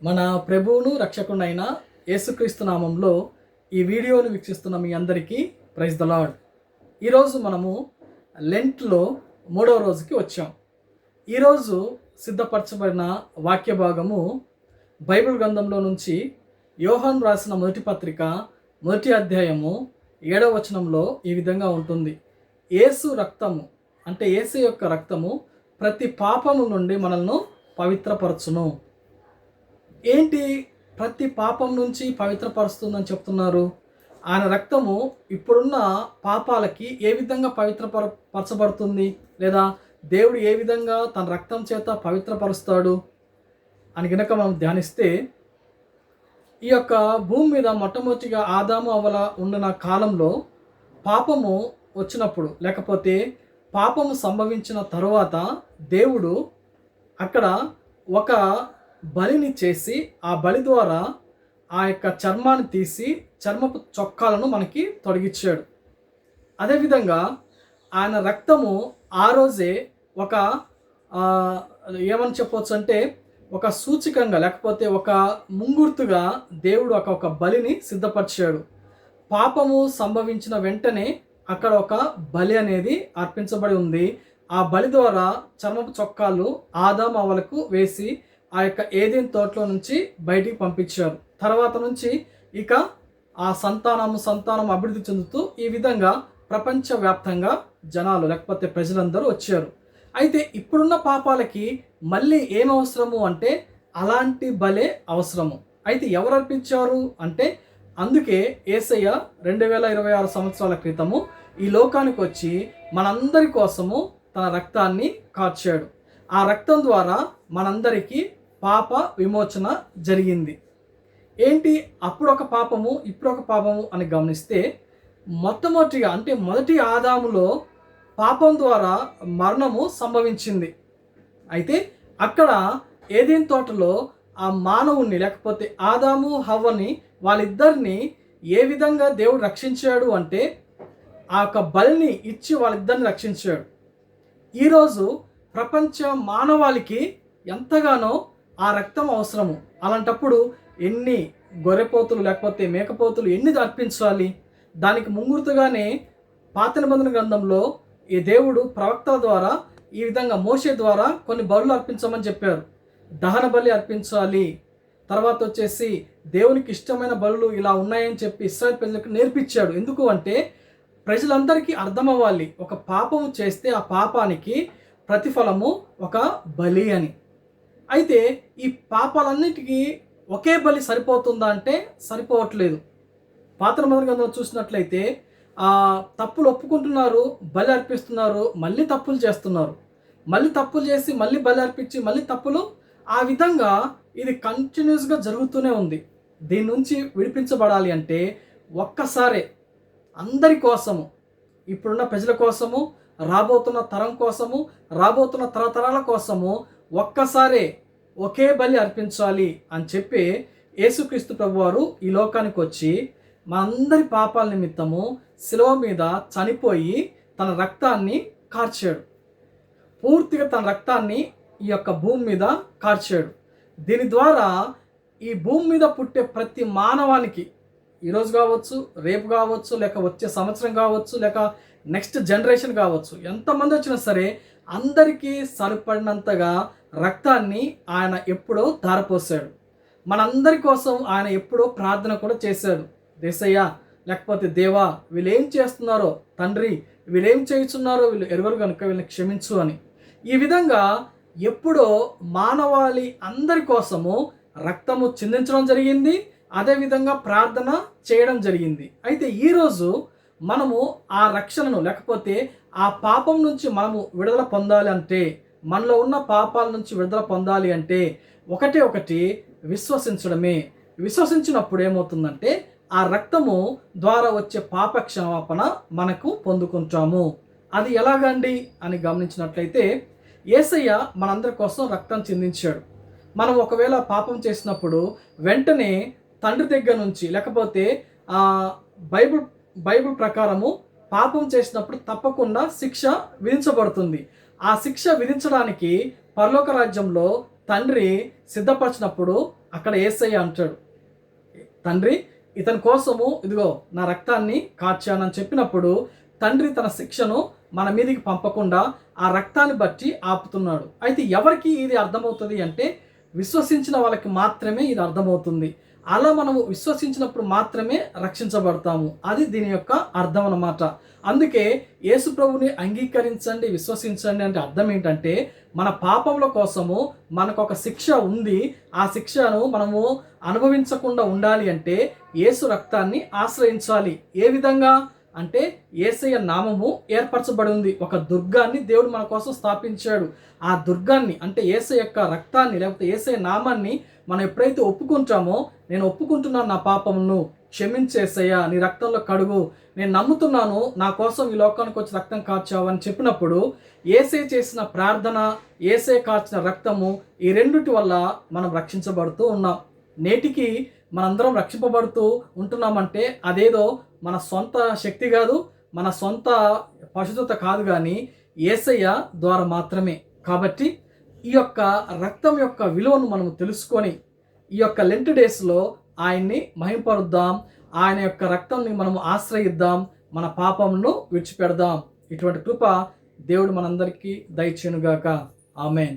మన ప్రభువును రక్షకుడైన యేసుక్రీస్తు నామంలో ఈ వీడియోను వీక్షిస్తున్న మీ అందరికీ ప్రైజ్ ద లార్డ్. ఈరోజు మనము లెంట్లో 3వ రోజుకి వచ్చాం. ఈరోజు సిద్ధపరచబడిన వాక్య భాగము బైబిల్ గ్రంథంలో నుంచి యోహాను రాసిన మొదటి పత్రిక 1వ అధ్యాయము 7వ వచనంలో ఈ విధంగా ఉంటుంది. యేసు రక్తము అంటే యేసు యొక్క రక్తము ప్రతి పాపము నుండి మనల్ని పవిత్రపరచును. ఏంటి ప్రతి పాపం నుంచి పవిత్రపరుస్తుందని చెప్తున్నారు? ఆయన రక్తము ఇప్పుడున్న పాపాలకి ఏ విధంగా పరచబడుతుంది, లేదా దేవుడు ఏ విధంగా తన రక్తం చేత పవిత్రపరుస్తాడు అని గనక మనం ధ్యానిస్తే, ఈ యొక్క భూమి మీద మొట్టమొదటిగా ఆదాము అవ్వల ఉన్న కాలంలో పాపము వచ్చినప్పుడు, లేకపోతే పాపము సంభవించిన తరువాత దేవుడు అక్కడ ఒక బలిని చేసి ఆ బలి ద్వారా ఆ యొక్క చర్మాన్ని తీసి చర్మపు చొక్కాలను మనకి తొలగించాడు. అదేవిధంగా ఆయన రక్తము ఆ రోజే ఒక ఏమని చెప్పవచ్చు అంటే ఒక సూచికంగా, లేకపోతే ఒక ముంగుర్తుగా దేవుడు ఒక బలిని సిద్ధపరిచాడు. పాపము సంభవించిన వెంటనే అక్కడ ఒక బలి అనేది అర్పించబడి ఉంది. ఆ బలి ద్వారా చర్మపు చొక్కాలు ఆదాము అవ్వలకు వేసి ఆ యొక్క ఏదెన్ తోటలో నుంచి బయటికి పంపించారు. తర్వాత నుంచి ఇక ఆ సంతానం అభివృద్ధి చెందుతూ ఈ విధంగా ప్రపంచవ్యాప్తంగా జనాలు, లేకపోతే ప్రజలందరూ వచ్చారు. అయితే ఇప్పుడున్న పాపాలకి మళ్ళీ ఏం అవసరము అంటే అలాంటి బలే అవసరము. అయితే ఎవరు అర్పించారు అంటే, అందుకే యేసయ్య 2026 సంవత్సరాల క్రితము ఈ లోకానికి వచ్చి మనందరి కోసము తన రక్తాన్ని కార్చాడు. ఆ రక్తం ద్వారా మనందరికీ పాప విమోచన జరిగింది. ఏంటి అప్పుడు ఒక పాపము ఇప్పుడు ఒక పాపము అని గమనిస్తే, మొట్టమొదటిగా అంటే మొదటి ఆదాములో పాపం ద్వారా మరణము సంభవించింది. అయితే అక్కడ ఏదెన్ తోటలో ఆ మానవుణ్ణి, లేకపోతే ఆదాము హవ్వని, వాళ్ళిద్దరిని ఏ విధంగా దేవుడు రక్షించాడు అంటే ఆ యొక్క బలిని ఇచ్చి వాళ్ళిద్దరిని రక్షించాడు. ఈరోజు ప్రపంచ మానవాళికి ఎంతగానో ఆ రక్తం అవసరము. అలాంటప్పుడు ఎన్ని గొర్రెపోతులు లేకపోతే మేకపోతులు ఎన్ని అర్పించాలి? దానికి ముంగుర్తుగానే పాత నిబంధన గ్రంథంలో ఈ దేవుడు ప్రవక్తల ద్వారా ఈ విధంగా మోషే ద్వారా కొన్ని బలులు అర్పించమని చెప్పారు. దహన బలి అర్పించాలి, తర్వాత వచ్చేసి దేవునికి ఇష్టమైన బలులు ఇలా ఉన్నాయని చెప్పి ఇశ్రాయేలు ప్రజలకు నేర్పించాడు. ఎందుకు అంటే ప్రజలందరికీ అర్థమవ్వాలి, ఒక పాపము చేస్తే ఆ పాపానికి ప్రతిఫలము ఒక బలి అని. అయితే ఈ పాపాలన్నిటికీ ఒకే బలి సరిపోతుందా అంటే సరిపోవట్లేదు. పాత నిబంధన గ్రంథంలో చూసినట్లయితే తప్పులు ఒప్పుకుంటున్నారు, బలి అర్పిస్తున్నారు, మళ్ళీ తప్పులు చేస్తున్నారు, మళ్ళీ తప్పులు చేసి మళ్ళీ బలి అర్పించి మళ్ళీ తప్పులు, ఆ విధంగా ఇది కంటిన్యూస్గా జరుగుతూనే ఉంది. దీని నుంచి విడిపించబడాలి అంటే ఒక్కసారే అందరి కోసము, ఇప్పుడున్న ప్రజల కోసము, రాబోతున్న తరం కోసము, రాబోతున్న తరతరాల కోసము ఒక్కసారే ఒకే బలి అర్పించాలి అని చెప్పి యేసుక్రీస్తు ప్రభువారు ఈ లోకానికి వచ్చి మనందరి పాపాల నిమిత్తము శిలువ మీద చనిపోయి తన రక్తాన్ని కార్చాడు. పూర్తిగా తన రక్తాన్ని ఈ యొక్క భూమి మీద కార్చాడు. దీని ద్వారా ఈ భూమి మీద పుట్టే ప్రతి మానవానికి, ఈరోజు కావచ్చు, రేపు కావచ్చు, లేక వచ్చే సంవత్సరం కావచ్చు, లేక నెక్స్ట్ జనరేషన్ కావచ్చు, ఎంతమంది వచ్చినా సరే అందరికీ సరిపడినంతగా రక్తాన్ని ఆయన ఎప్పుడో ధారపోసాడు. మనందరి కోసం ఆయన ఎప్పుడో ప్రార్థన కూడా చేశాడు. దేశయ్య, లేకపోతే దేవా, వీళ్ళు ఏం చేస్తున్నారో తండ్రి, వీళ్ళేం చేస్తున్నారో వీళ్ళు ఎరుగరు కనుక వీళ్ళని క్షమించు అని. ఈ విధంగా ఎప్పుడో మానవాళి అందరి కోసము రక్తము చిందించడం జరిగింది, అదేవిధంగా ప్రార్థన చేయడం జరిగింది. అయితే ఈరోజు మనము ఆ రక్షణను, లేకపోతే ఆ పాపం నుంచి మనము విడుదల పొందాలి అంటే, మనలో ఉన్న పాపాల నుంచి విడుదల పొందాలి అంటే ఒకటి విశ్వసించడమే. విశ్వసించినప్పుడు ఏమవుతుందంటే ఆ రక్తము ద్వారా వచ్చే పాప క్షమాపణ మనకు పొందుకుంటాము. అది ఎలాగండి అని గమనించినట్లయితే, యేసయ్య మనందరి కోసం రక్తం చిందించాడు. మనం ఒకవేళ పాపం చేసినప్పుడు వెంటనే తండ్రి దగ్గర నుంచి, లేకపోతే బైబిల్ ప్రకారము పాపం చేసినప్పుడు తప్పకుండా శిక్ష విధించబడుతుంది. ఆ శిక్ష విధించడానికి పరలోక రాజ్యంలో తండ్రి సిద్ధపరిచినప్పుడు అక్కడ యేసయ్య అంటాడు, తండ్రి ఇతని కోసము ఇదిగో నా రక్తాన్ని కార్చానని చెప్పినప్పుడు తండ్రి తన శిక్షను మన మీదకి పంపకుండా ఆ రక్తాన్ని బట్టి ఆపుతున్నాడు. అయితే ఎవరికి ఇది అర్థమవుతుంది అంటే విశ్వసించిన వాళ్ళకి మాత్రమే ఇది అర్థమవుతుంది. అలా మనము విశ్వసించినప్పుడు మాత్రమే రక్షించబడతాము. అది దీని యొక్క అర్థం అన్నమాట. అందుకే యేసు ప్రభుని అంగీకరించండి, విశ్వసించండి అంటే అర్థం ఏంటంటే మన పాపముల కోసము మనకు ఒక శిక్ష ఉంది. ఆ శిక్షను మనము అనుభవించకుండా ఉండాలి అంటే యేసు రక్తాన్ని ఆశ్రయించాలి. ఏ విధంగా అంటే యేసయ్య నామము ఏర్పరచబడి ఉంది. ఒక దుర్గాన్ని దేవుడు మన కోసం స్థాపించాడు. ఆ దుర్గాన్ని అంటే యేసయ్య యొక్క రక్తాన్ని లేకపోతే యేసయ్య నామాన్ని మనం ఎప్పుడైతే ఒప్పుకుంటామో, నేను ఒప్పుకుంటున్నాను నా పాపమును క్షమించేసయ్యా, నీ రక్తంలో కడుగు, నేను నమ్ముతున్నాను నా కోసం ఈ లోకానికి వచ్చి రక్తం కార్చావు అని చెప్పినప్పుడు యేసయ్య చేసిన ప్రార్థన, యేసయ్య కార్చిన రక్తము, ఈ రెండిటి వల్ల మనం రక్షించబడుతూ ఉన్నాం. నేటికి మనందరం రక్షింపబడుతూ ఉంటున్నామంటే అదేదో మన సొంత శక్తి కాదు, మన సొంత పరిశుద్ధత కాదు, కానీ యేసయ్య ద్వారా మాత్రమే. కాబట్టి ఈ యొక్క రక్తం యొక్క విలువను మనం తెలుసుకొని ఈ యొక్క లెంట్ డేస్లో ఆయన్ని మహింపరుద్దాం, ఆయన యొక్క రక్తాన్ని మనం ఆశ్రయిద్దాం, మన పాపమును విడిచిపెడదాం. ఇటువంటి కృప దేవుడు మనందరికీ దయచేయునుగాక. ఆమేన్.